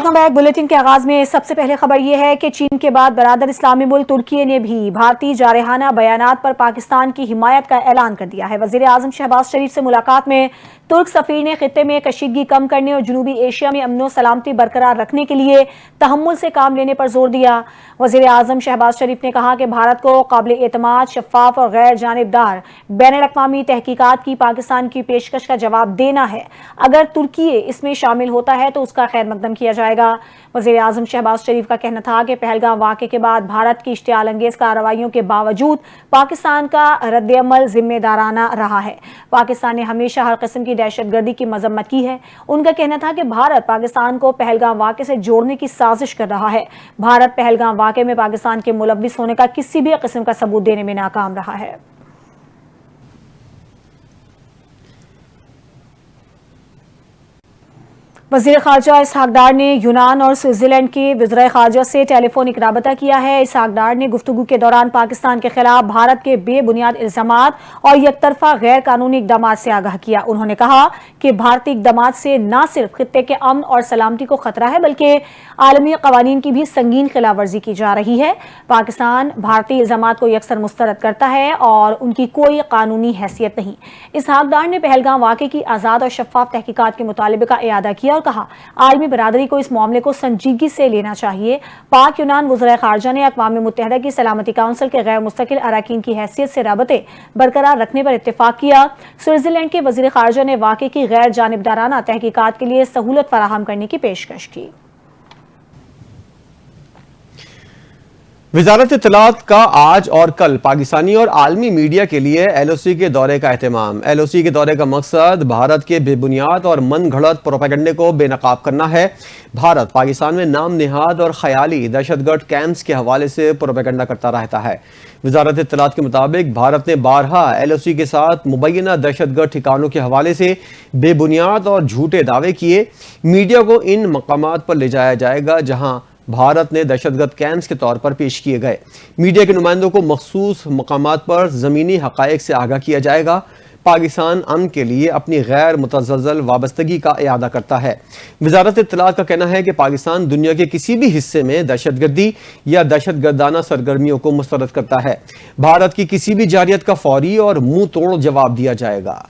Welcome back. Bulletin کے آغاز میں سب سے پہلے خبر یہ ہے کہ چین کے بعد برادر اسلامی ملک ترکی نے بھی بھارتی جارحانہ بیانات پر پاکستان کی حمایت کا اعلان کر دیا ہے۔ وزیر اعظم شہباز شریف سے ملاقات میں ترک سفیر نے خطے میں کشیدگی کم کرنے اور جنوبی ایشیا میں امن و سلامتی برقرار رکھنے کے لیے تحمل سے کام لینے پر زور دیا۔ وزیر اعظم شہباز شریف نے کہا کہ بھارت کو قابل اعتماد، شفاف اور غیر جانبدار بین الاقوامی تحقیقات کی پاکستان کی پیشکش کا جواب دینا ہے۔ اگر ترکی اس میں شامل ہوتا ہے تو اس کا خیر مقدم کیا جائے گا۔ وزیر اعظم شہباز شریف کا کہنا تھا کہ پہلگام واقعے کے بعد بھارت کی اشتعال انگیز کارروائیوں کے باوجود پاکستان کا رد عمل ذمہ دارانہ رہا ہے۔ پاکستان نے ہمیشہ ہر قسم کی دہشت گردی کی مذمت کی ہے۔ ان کا کہنا تھا کہ بھارت پاکستان کو پہلگام واقعے سے جوڑنے کی سازش کر رہا ہے۔ بھارت پہلگام واقعے میں پاکستان کے ملوث ہونے کا کسی بھی قسم کا ثبوت دینے میں ناکام رہا ہے۔ وزیر خارجہ اسحاق ڈار نے یونان اور سوئٹزرلینڈ کے وزرائے خارجہ سے ٹیلی فونک رابطہ کیا ہے۔ اسحاق ڈار نے گفتگو کے دوران پاکستان کے خلاف بھارت کے بے بنیاد الزامات اور یک طرفہ غیر قانونی اقدامات سے آگاہ کیا۔ انہوں نے کہا کہ بھارتی اقدامات سے نہ صرف خطے کے امن اور سلامتی کو خطرہ ہے بلکہ عالمی قوانین کی بھی سنگین خلاف ورزی کی جا رہی ہے۔ پاکستان بھارتی الزامات کو یکسر مسترد کرتا ہے اور ان کی کوئی قانونی حیثیت نہیں۔ اسحاق ڈار نے پہلگام واقعے کی آزاد اور شفاف تحقیقات کے مطالبے کا اعادہ کیا اور کہا عالمی برادری کو اس معاملے کو سنجیدگی سے لینا چاہیے۔ پاک یونان وزرائے خارجہ نے اقوام متحدہ کی سلامتی کونسل کے غیر مستقل اراکین کی حیثیت سے رابطے برقرار رکھنے پر اتفاق کیا۔ سوئٹزرلینڈ کے وزیر خارجہ نے واقعے کی غیر جانبدارانہ تحقیقات کے لیے سہولت فراہم کرنے کی پیشکش کی۔ وزارت اطلاعات کا آج اور کل پاکستانی اور عالمی میڈیا کے لیے ایل او سی کے دورے کا اہتمام۔ ایل او سی کے دورے کا مقصد بھارت کے بے بنیاد اور من گھڑت پروپیگنڈے کو بے نقاب کرنا ہے۔ بھارت پاکستان میں نام نہاد اور خیالی دہشت گرد کیمپس کے حوالے سے پروپیگنڈا کرتا رہتا ہے۔ وزارت اطلاعات کے مطابق بھارت نے بارہا ایل او سی کے ساتھ مبینہ دہشت گرد ٹھکانوں کے حوالے سے بے بنیاد اور جھوٹے دعوے کیے۔ میڈیا کو ان مقامات پر لے جایا جائے گا جہاں بھارت نے دہشت گرد کیمپس کے طور پر پیش کیے گئے۔ میڈیا کے نمائندوں کو مخصوص مقامات پر زمینی حقائق سے آگاہ کیا جائے گا۔ پاکستان امن کے لیے اپنی غیر متزلزل وابستگی کا اعادہ کرتا ہے۔ وزارت اطلاعات کا کہنا ہے کہ پاکستان دنیا کے کسی بھی حصے میں دہشت گردی یا دہشت گردانہ سرگرمیوں کو مسترد کرتا ہے۔ بھارت کی کسی بھی جارحیت کا فوری اور منہ توڑ جواب دیا جائے گا۔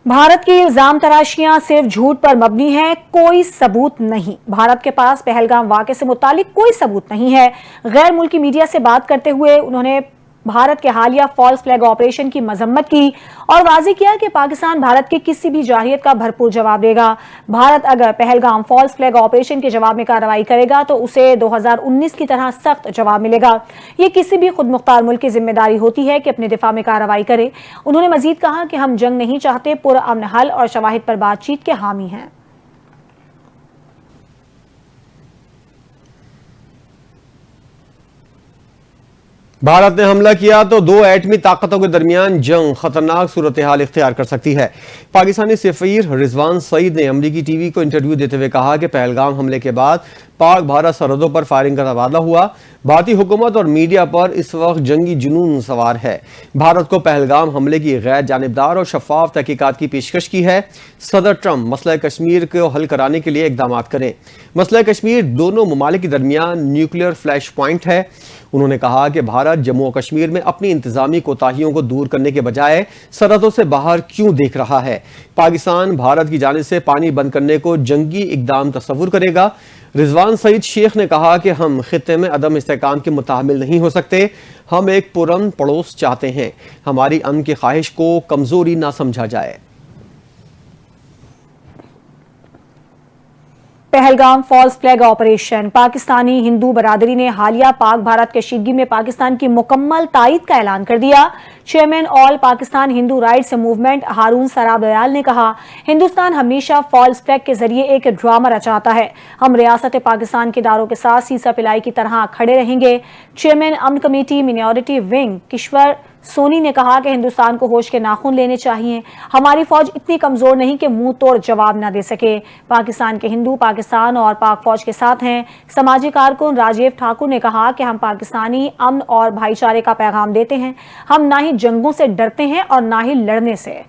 بھارت کی الزام تراشیاں صرف جھوٹ پر مبنی ہیں، کوئی ثبوت نہیں۔ بھارت کے پاس پہلگام واقعے سے متعلق کوئی ثبوت نہیں ہے۔ غیر ملکی میڈیا سے بات کرتے ہوئے انہوں نے بھارت کے حالیہ فالس فلیگ آپریشن کی مذمت کی اور واضح کیا کہ پاکستان بھارت کی کسی بھی جارحیت کا بھرپور جواب دے گا۔ بھارت اگر پہلگام فالس فلیگ آپریشن کے جواب میں کارروائی کرے گا تو اسے 2019 کی طرح سخت جواب ملے گا۔ یہ کسی بھی خود مختار ملک کی ذمہ داری ہوتی ہے کہ اپنے دفاع میں کارروائی کرے۔ انہوں نے مزید کہا کہ ہم جنگ نہیں چاہتے، پرامن حل اور شواہد پر بات چیت کے حامی ہیں۔ بھارت نے حملہ کیا تو دو ایٹمی طاقتوں کے درمیان جنگ خطرناک صورتحال اختیار کر سکتی ہے۔ پاکستانی سفیر رضوان سعید نے امریکی ٹی وی کو انٹرویو دیتے ہوئے کہا کہ پہلگام حملے کے بعد پاک بھارت سرحدوں پر فائرنگ کا تبادلہ ہوا۔ بھارتی حکومت اور میڈیا پر اس وقت جنگی جنون سوار ہے۔ بھارت کو پہلگام حملے کی غیر جانبدار اور شفاف تحقیقات کی پیشکش کی ہے۔ صدر ٹرمپ مسئلہ کشمیر کو حل کرانے کے لیے اقدامات کریں۔ مسئلہ کشمیر دونوں ممالک کے درمیان نیوکلیئر فلیش پوائنٹ ہے۔ انہوں نے کہا کہ بھارت جموں و کشمیر میں اپنی انتظامی کوتاہیوں کو دور کرنے کے بجائے سرحدوں سے باہر کیوں دیکھ رہا ہے۔ پاکستان بھارت کی جانب سے پانی بند کرنے کو جنگی اقدام تصور کرے گا۔ رضوان سعید شیخ نے کہا کہ ہم خطے میں عدم استحکام کے متحمل نہیں ہو سکتے۔ ہم ایک پرامن پڑوس چاہتے ہیں۔ ہماری امن کی خواہش کو کمزوری نہ سمجھا جائے۔ Pahalgam false flag operation. Pakistani Hindu برادری نے حالیہ پاک بھارت کشیدگی میں پاکستان کی مکمل تائید کا اعلان کر دیا۔ چیئرمین آل پاکستان ہندو رائٹس موومنٹ ہارون سراب دیال نے کہا ہندوستان ہمیشہ فالس فلیگ کے ذریعے ایک ڈرامہ رچاتا ہے۔ ہم ریاست پاکستان کے اداروں کے ساتھ سیسا پلائی کی طرح کھڑے رہیں گے۔ چیئرمین امن کمیٹی مینورٹی ونگ کشور سونی نے کہا کہ ہندوستان کو ہوش کے ناخن لینے چاہیے۔ ہماری فوج اتنی کمزور نہیں کہ منہ توڑ جواب نہ دے سکے۔ پاکستان کے ہندو پاکستان اور پاک فوج کے ساتھ ہیں۔ سماجی کارکن راجیو ٹھاکر نے کہا کہ ہم پاکستانی امن اور بھائی چارے کا پیغام دیتے ہیں۔ ہم نہ ہی جنگوں سے ڈرتے ہیں اور نہ ہی لڑنے سے۔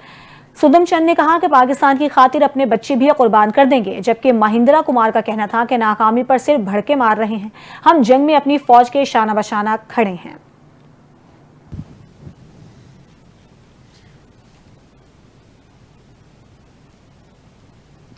سدم چند نے کہا کہ پاکستان کی خاطر اپنے بچے بھی قربان کر دیں گے، جبکہ مہندرا کمار کا کہنا تھا کہ ناکامی پر صرف بھڑکے مار رہے ہیں، ہم جنگ میں اپنی فوج کے شانہ بشانہ کھڑے ہیں۔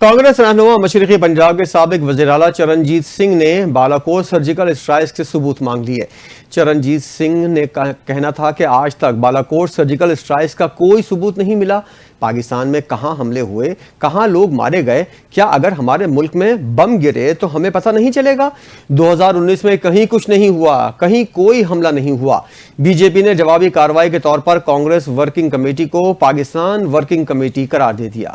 کانگریس رہنما مشرقی پنجاب کے سابق وزیر اعلیٰ چرنجیت سنگھ نے بالاکوٹ سرجیکل اسٹرائیک کے ثبوت مانگ لیے۔ چرنجیت سنگھ نے کہنا تھا کہ آج تک بالاکوٹ سرجیکل اسٹرائیک کا کوئی ثبوت نہیں ملا۔ پاکستان میں کہاں حملے ہوئے، کہاں لوگ مارے گئے، کیا اگر ہمارے ملک میں بم گرے تو ہمیں پتہ نہیں چلے گا؟ 2019 میں کہیں کچھ نہیں ہوا، کہیں کوئی حملہ نہیں ہوا۔ بی جے پی نے جوابی کارروائی کے طور پر کانگریس ورکنگ کمیٹی کو پاکستان ورکنگ کمیٹی قرار دے دیا۔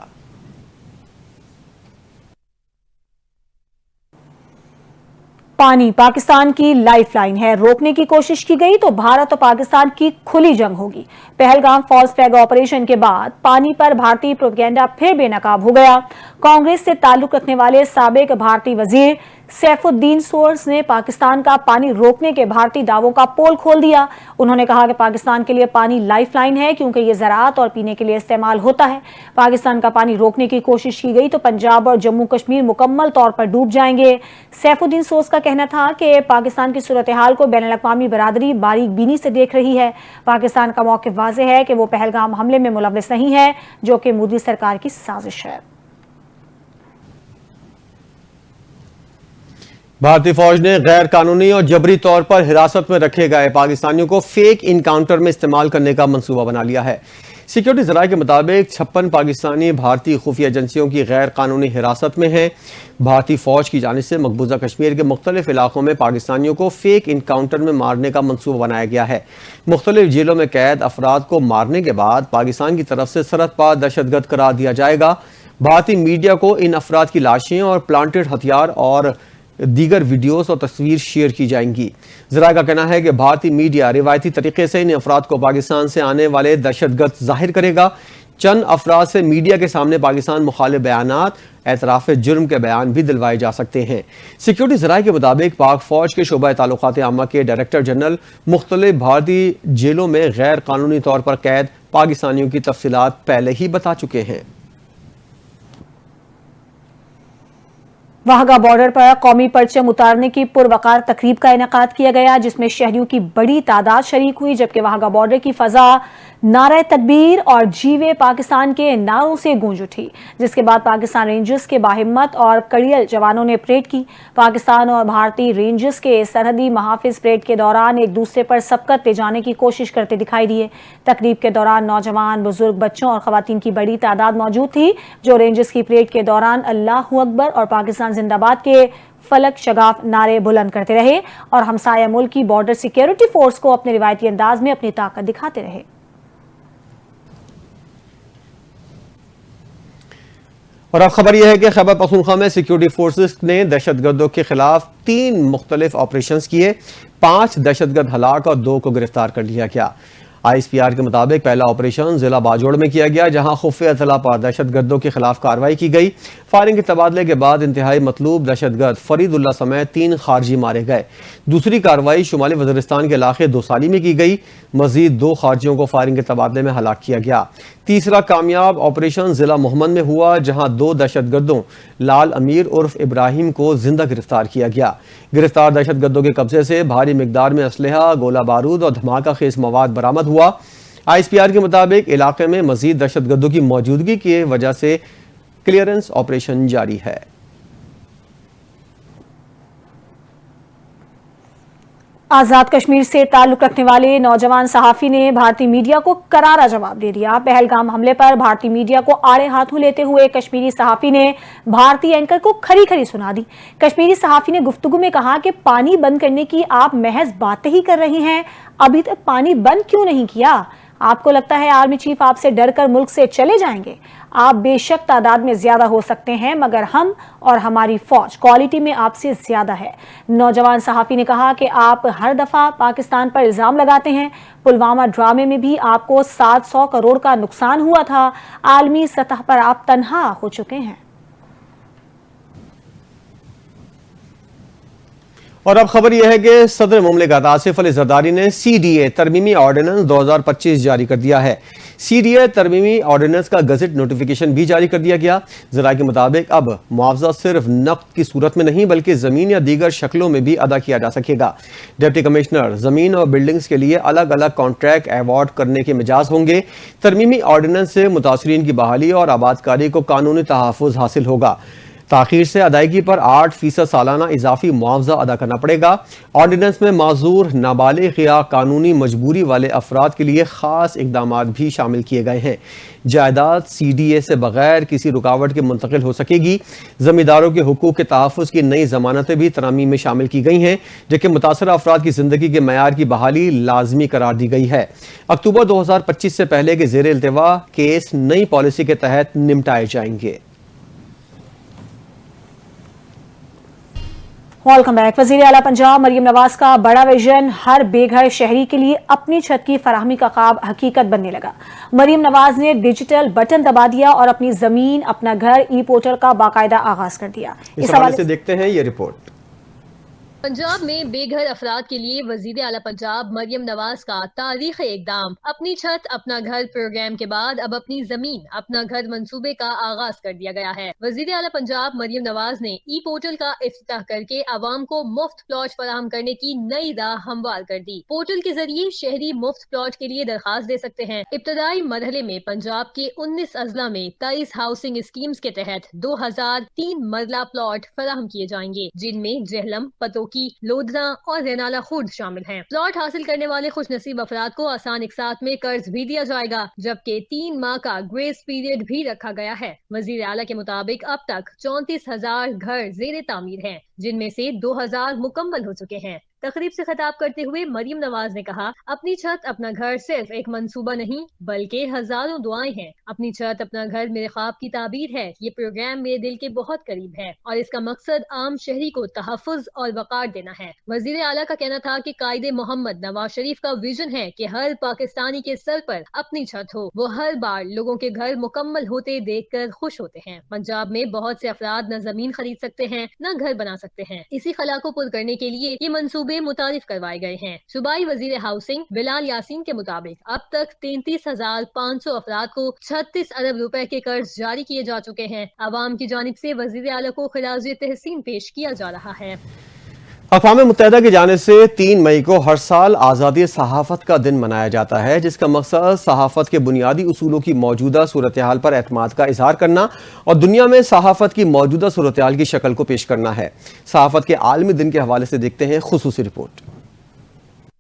پانی پاکستان کی لائف لائن ہے، روکنے کی کوشش کی گئی تو بھارت اور پاکستان کی کھلی جنگ ہوگی۔ پہلگام فالس فلیگ آپریشن کے بعد پانی پر بھارتی پروپیگنڈا پھر بے نقاب ہو گیا۔ کانگریس سے تعلق رکھنے والے سابق بھارتی وزیر سیف الدین سورس نے پاکستان کا پانی روکنے کے بھارتی دعووں کا پول کھول دیا۔ انہوں نے کہا کہ پاکستان کے لیے پانی لائف لائن ہے کیونکہ یہ زراعت اور پینے کے لیے استعمال ہوتا ہے۔ پاکستان کا پانی روکنے کی کوشش کی گئی تو پنجاب اور جموں کشمیر مکمل طور پر ڈوب جائیں گے۔ سیف الدین سورس کا کہنا تھا کہ پاکستان کی صورتحال کو بین الاقوامی برادری باریک بینی سے دیکھ رہی ہے۔ پاکستان کا موقف واضح ہے کہ وہ پہلگام حملے میں ملوث نہیں ہے، جو کہ مودی سرکار کی سازش ہے۔ بھارتی فوج نے غیر قانونی اور جبری طور پر حراست میں رکھے گئے پاکستانیوں کو فیک انکاؤنٹر میں استعمال کرنے کا منصوبہ بنا لیا ہے۔ سیکیورٹی ذرائع کے مطابق 56 پاکستانی بھارتی خفیہ ایجنسیوں کی غیر قانونی حراست میں ہیں۔ بھارتی فوج کی جانب سے مقبوضہ کشمیر کے مختلف علاقوں میں پاکستانیوں کو فیک انکاؤنٹر میں مارنے کا منصوبہ بنایا گیا ہے۔ مختلف جیلوں میں قید افراد کو مارنے کے بعد پاکستان کی طرف سے سرحد پار دہشت گرد قرار دیا جائے گا۔ بھارتی میڈیا کو ان افراد کی لاشیں اور پلانٹڈ ہتھیار اور دیگر ویڈیوز اور تصویر شیئر کی جائیں گی۔ ذرائع کا کہنا ہے کہ بھارتی میڈیا روایتی طریقے سے ان افراد کو پاکستان سے آنے والے دہشت گرد ظاہر کرے گا۔ چند افراد سے میڈیا کے سامنے پاکستان مخالف بیانات، اعتراف جرم کے بیان بھی دلوائے جا سکتے ہیں۔ سیکیورٹی ذرائع کے مطابق پاک فوج کے شعبہ تعلقات عامہ کے ڈائریکٹر جنرل مختلف بھارتی جیلوں میں غیر قانونی طور پر قید پاکستانیوں کی تفصیلات پہلے ہی بتا چکے ہیں۔ واہگہ بارڈر پر قومی پرچم اتارنے کی پروقار تقریب کا انعقاد کیا گیا، جس میں شہریوں کی بڑی تعداد شریک ہوئی، جبکہ واہگہ بارڈر کی فضا نعرہ تکبیر اور جیوے پاکستان کے نعروں سے گونج اٹھی، جس کے بعد پاکستان رینجرز کے باہمت اور کڑیل جوانوں نے پریڈ کی۔ پاکستان اور بھارتی رینجرز کے سرحدی محافظ پریڈ کے دوران ایک دوسرے پر سبقت لے جانے کی کوشش کرتے دکھائی دیے۔ تقریب کے دوران نوجوان، بزرگ، بچوں اور خواتین کی بڑی تعداد موجود تھی، جو رینجرز کی پریڈ کے دوران اللہ اکبر اور پاکستان زندہ باد کے فلک شگاف نعرے بلند کرتے رہے اور ہمسایہ ملک کی بارڈر سیکیورٹی فورس کو اپنے روایتی انداز میں اپنی طاقت دکھاتے رہے۔ اور اب خبر یہ ہے کہ خیبر پختونخوا میں سیکیورٹی فورسز نے دہشت گردوں کے خلاف 3 مختلف آپریشنز کیے، 5 دہشت گرد ہلاک اور 2 کو گرفتار کر لیا گیا۔ آئی ایس پی آر کے مطابق پہلا آپریشن ضلع باجوڑ میں کیا گیا، جہاں خفیہ اطلاع پر دہشت گردوں کے خلاف کارروائی کی گئی۔ فائرنگ کے تبادلے کے بعد انتہائی مطلوب دہشت گرد فرید اللہ سمیت 3 خارجی مارے گئے۔ دوسری کارروائی شمالی وزیرستان کے علاقے دوسالی میں کی گئی، مزید 2 خارجیوں کو فائرنگ کے تبادلے میں ہلاک کیا گیا۔ تیسرا کامیاب آپریشن ضلع محمد میں ہوا، جہاں 2 دہشت گردوں لال امیر عرف ابراہیم کو زندہ گرفتار کیا گیا۔ گرفتار دہشت گردوں کے قبضے سے بھاری مقدار میں اسلحہ، گولہ بارود اور دھماکہ خیز مواد برآمد ہوا۔ آئی ایس پی آر کے مطابق علاقے میں مزید دہشت گردوں کی موجودگی کی وجہ سے کلیئرنس آپریشن جاری ہے۔ آزاد کشمیر سے تعلق رکھنے والے نوجوان صحافی نے بھارتی میڈیا کو کرارا جواب دے دیا۔ پہلگام حملے پر بھارتی میڈیا کو آڑے ہاتھوں لیتے ہوئے کشمیری صحافی نے بھارتی اینکر کو کھری کھری سنا دی۔ کشمیری صحافی نے گفتگو میں کہا کہ پانی بند کرنے کی آپ محض باتیں ہی کر رہے ہیں، ابھی تک پانی بند کیوں نہیں کیا؟ آپ کو لگتا ہے آرمی چیف آپ سے ڈر کر ملک سے چلے جائیں گے؟ آپ بے شک تعداد میں زیادہ ہو سکتے ہیں، مگر ہم اور ہماری فوج کوالٹی میں آپ سے زیادہ ہے۔ نوجوان صحافی نے کہا کہ آپ ہر دفعہ پاکستان پر الزام لگاتے ہیں، پلوامہ ڈرامے میں بھی آپ کو 700 کروڑ کا نقصان ہوا تھا، عالمی سطح پر آپ تنہا ہو چکے ہیں۔ اور اب خبر یہ ہے کہ صدر مملکت آصف علی زرداری نے CDA ترمیمی آرڈیننس 2025 جاری کر دیا ہے۔ CDA ترمیمی آرڈیننس کا گزٹ نوٹیفیکیشن بھی جاری کر دیا گیا۔ ذرائع کے مطابق اب معاوضہ صرف نقد کی صورت میں نہیں بلکہ زمین یا دیگر شکلوں میں بھی ادا کیا جا سکے گا۔ ڈپٹی کمشنر زمین اور بلڈنگز کے لیے الگ الگ کانٹریکٹ ایوارڈ کرنے کے مجاز ہوں گے۔ ترمیمی آرڈیننس سے متاثرین کی بحالی اور آبادکاری کو قانونی تحفظ حاصل ہوگا۔ تاخیر سے ادائیگی پر 8% سالانہ اضافی معاوضہ ادا کرنا پڑے گا۔ آرڈیننس میں معذور، نابالغ یا قانونی مجبوری والے افراد کے لیے خاص اقدامات بھی شامل کیے گئے ہیں۔ جائیداد CDA سے بغیر کسی رکاوٹ کے منتقل ہو سکے گی۔ زمینداروں کے حقوق کے تحفظ کی نئی ضمانتیں بھی ترامیم میں شامل کی گئی ہیں، جبکہ متاثرہ افراد کی زندگی کے معیار کی بحالی لازمی قرار دی گئی ہے۔ اکتوبر 2025 سے پہلے کے زیر التوا کیس نئی پالیسی کے تحت نمٹائے جائیں گے۔ Welcome back. وزیر اعلیٰ پنجاب مریم نواز کا بڑا ویژن ہر بے گھر شہری کے لیے اپنی چھت کی فراہمی کا خواب حقیقت بننے لگا۔ مریم نواز نے ڈیجیٹل بٹن دبا دیا اور اپنی زمین اپنا گھر پورٹل کا باقاعدہ آغاز کر دیا۔ اس حوالے سے دیکھتے ہیں یہ رپورٹ۔ پنجاب میں بے گھر افراد کے لیے وزیر اعلیٰ پنجاب مریم نواز کا تاریخی اقدام اپنی چھت اپنا گھر پروگرام کے بعد اب اپنی زمین اپنا گھر منصوبے کا آغاز کر دیا گیا ہے۔ وزیر اعلیٰ پنجاب مریم نواز نے پورٹل کا افتتاح کر کے عوام کو مفت پلاٹ فراہم کرنے کی نئی راہ ہموار کر دی۔ پورٹل کے ذریعے شہری مفت پلاٹ کے لیے درخواست دے سکتے ہیں۔ ابتدائی مرحلے میں پنجاب کے 19 اضلاع میں 23 ہاؤسنگ اسکیمز کے تحت 2003 مرلہ پلاٹ فراہم کیے جائیں گے، جن میں جہلم، پتوکی، لودھنا اور رینالہ خورد شامل ہیں۔ پلاٹ حاصل کرنے والے خوش نصیب افراد کو آسان اقساط میں قرض بھی دیا جائے گا، جبکہ 3 ماہ کا گریس پیریڈ بھی رکھا گیا ہے۔ وزیر اعلیٰ کے مطابق اب تک 34,000 گھر زیر تعمیر ہیں، جن میں سے 2,000 مکمل ہو چکے ہیں۔ تقریب سے خطاب کرتے ہوئے مریم نواز نے کہا، اپنی چھت اپنا گھر صرف ایک منصوبہ نہیں بلکہ ہزاروں دعائیں ہیں۔ اپنی چھت اپنا گھر میرے خواب کی تعبیر ہے۔ یہ پروگرام میرے دل کے بہت قریب ہے اور اس کا مقصد عام شہری کو تحفظ اور وقار دینا ہے۔ وزیر اعلیٰ کا کہنا تھا کہ قائد محمد نواز شریف کا ویژن ہے کہ ہر پاکستانی کے سر پر اپنی چھت ہو۔ وہ ہر بار لوگوں کے گھر مکمل ہوتے دیکھ کر خوش ہوتے ہیں۔ پنجاب میں بہت سے افراد نہ زمین خرید سکتے ہیں نہ گھر بنا سکتے ہیں۔ اسی خلا کو پور کرنے کے لیے یہ منصوبے متعارف کروائے گئے ہیں۔ صوبائی وزیر ہاؤسنگ بلال یاسین کے مطابق اب تک 33,500 افراد کو 36 ارب روپے کے قرض جاری کیے جا چکے ہیں۔ عوام کی جانب سے وزیر اعلیٰ کو خراج تحسین پیش کیا جا رہا ہے۔ اقوام متحدہ کی جانب سے 3 مئی کو ہر سال آزادی صحافت کا دن منایا جاتا ہے، جس کا مقصد صحافت کے بنیادی اصولوں کی موجودہ صورتحال پر اعتماد کا اظہار کرنا اور دنیا میں صحافت کی موجودہ صورتحال کی شکل کو پیش کرنا ہے۔ صحافت کے عالمی دن کے حوالے سے دیکھتے ہیں خصوصی رپورٹ۔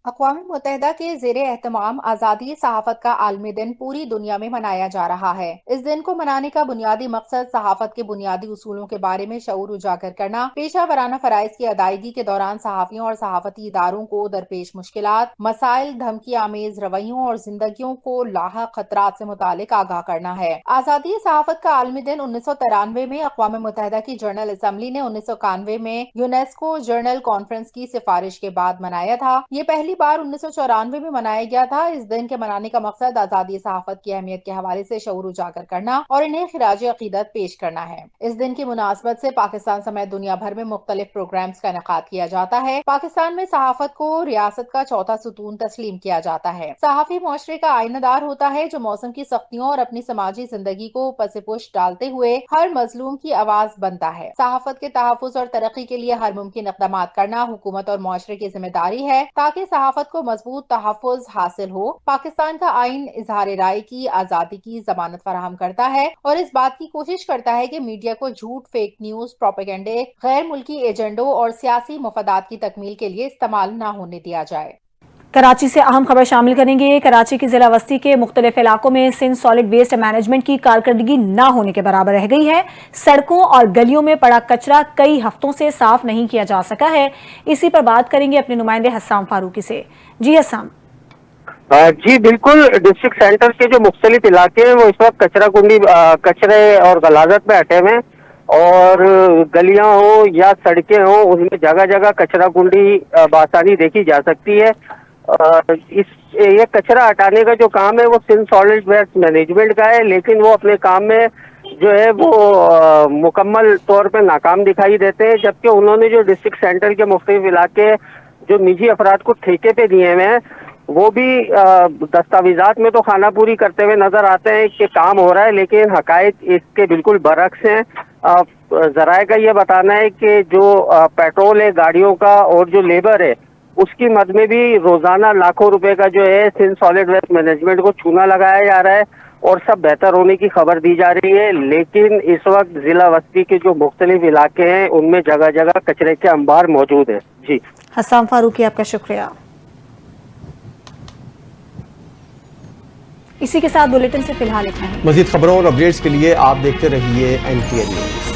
اقوام متحدہ کے زیر اہتمام آزادی صحافت کا عالمی دن پوری دنیا میں منایا جا رہا ہے۔ اس دن کو منانے کا بنیادی مقصد صحافت کے بنیادی اصولوں کے بارے میں شعور اجاگر کرنا، پیشہ ورانہ فرائض کی ادائیگی کے دوران صحافیوں اور صحافتی اداروں کو درپیش مشکلات، مسائل، دھمکی آمیز رویوں اور زندگیوں کو لاحق خطرات سے متعلق آگاہ کرنا ہے۔ آزادی صحافت کا عالمی دن 1993 میں اقوام متحدہ کی جنرل اسمبلی نے 1991 میں یونیسکو جنرل کانفرنس کی سفارش کے بعد منایا تھا۔ یہ پہلی بار 1994 میں منایا گیا تھا۔ اس دن کے منانے کا مقصد آزادی صحافت کی اہمیت کے حوالے سے شعور اجاگر کرنا اور انہیں خراج عقیدت پیش کرنا ہے۔ اس دن کی مناسبت سے پاکستان سمیت دنیا بھر میں مختلف پروگرامز کا انعقاد کیا جاتا ہے۔ پاکستان میں صحافت کو ریاست کا چوتھا ستون تسلیم کیا جاتا ہے۔ صحافی معاشرے کا آئینہ دار ہوتا ہے جو موسم کی سختیوں اور اپنی سماجی زندگی کو پس پش ڈالتے ہوئے ہر مظلوم کی آواز بنتا ہے۔ صحافت کے تحفظ اور ترقی کے لیے ہر ممکن اقدامات کرنا حکومت اور معاشرے کی ذمہ داری ہے تاکہ صحافت کو مضبوط تحفظ حاصل ہو۔ پاکستان کا آئین اظہار رائے کی آزادی کی ضمانت فراہم کرتا ہے اور اس بات کی کوشش کرتا ہے کہ میڈیا کو جھوٹ، فیک نیوز، پروپیگنڈے، غیر ملکی ایجنڈوں اور سیاسی مفادات کی تکمیل کے لیے استعمال نہ ہونے دیا جائے۔ کراچی سے اہم خبر شامل کریں گے۔ کراچی کی ضلع وسطی کے مختلف علاقوں میں سندھ سالڈ ویسٹ مینجمنٹ کی کارکردگی نہ ہونے کے برابر رہ گئی ہے۔ سڑکوں اور گلیوں میں پڑا کچرا کئی ہفتوں سے صاف نہیں کیا جا سکا ہے۔ اسی پر بات کریں گے اپنے نمائندے حسام فاروقی سے۔ جی حسام۔ جی بالکل، ڈسٹرکٹ سینٹر کے جو مختلف علاقے ہیں وہ اس وقت کچرے اور غلاظت میں ہٹے ہوئے ہیں، اور گلیاں ہوں یا سڑکیں ہوں ان میں جگہ جگہ کچرا کنڈی بآسانی دیکھی جا سکتی ہے۔ یہ کچرا ہٹانے کا جو کام ہے وہ سندھ سالڈ ویسٹ مینجمنٹ کا ہے، لیکن وہ اپنے کام میں جو ہے وہ مکمل طور پہ ناکام دکھائی دیتے ہیں، جبکہ انہوں نے جو ڈسٹرکٹ سینٹر کے مختلف علاقے جو نجی افراد کو ٹھیکے پہ دیے ہوئے ہیں وہ بھی دستاویزات میں تو خانہ پوری کرتے ہوئے نظر آتے ہیں کہ کام ہو رہا ہے، لیکن حقائق اس کے بالکل برعکس ہیں۔ ذرائع کا یہ بتانا ہے کہ جو پیٹرول ہے گاڑیوں کا اور جو لیبر ہے اس کی مد میں بھی روزانہ لاکھوں روپے کا جو ہے سندھ سالڈ ویسٹ مینجمنٹ کو چونا لگایا جا رہا ہے اور سب بہتر ہونے کی خبر دی جا رہی ہے، لیکن اس وقت ضلع وسطی کے جو مختلف علاقے ہیں ان میں جگہ جگہ کچرے کے انبار موجود ہیں۔ جی حسام فاروقی، آپ کا شکریہ۔ اسی کے ساتھ بلیٹن سے فی الحال اتنا ہی۔ مزید خبروں اور اپڈیٹس کے لیے آپ دیکھتے رہیے NTN نیوز۔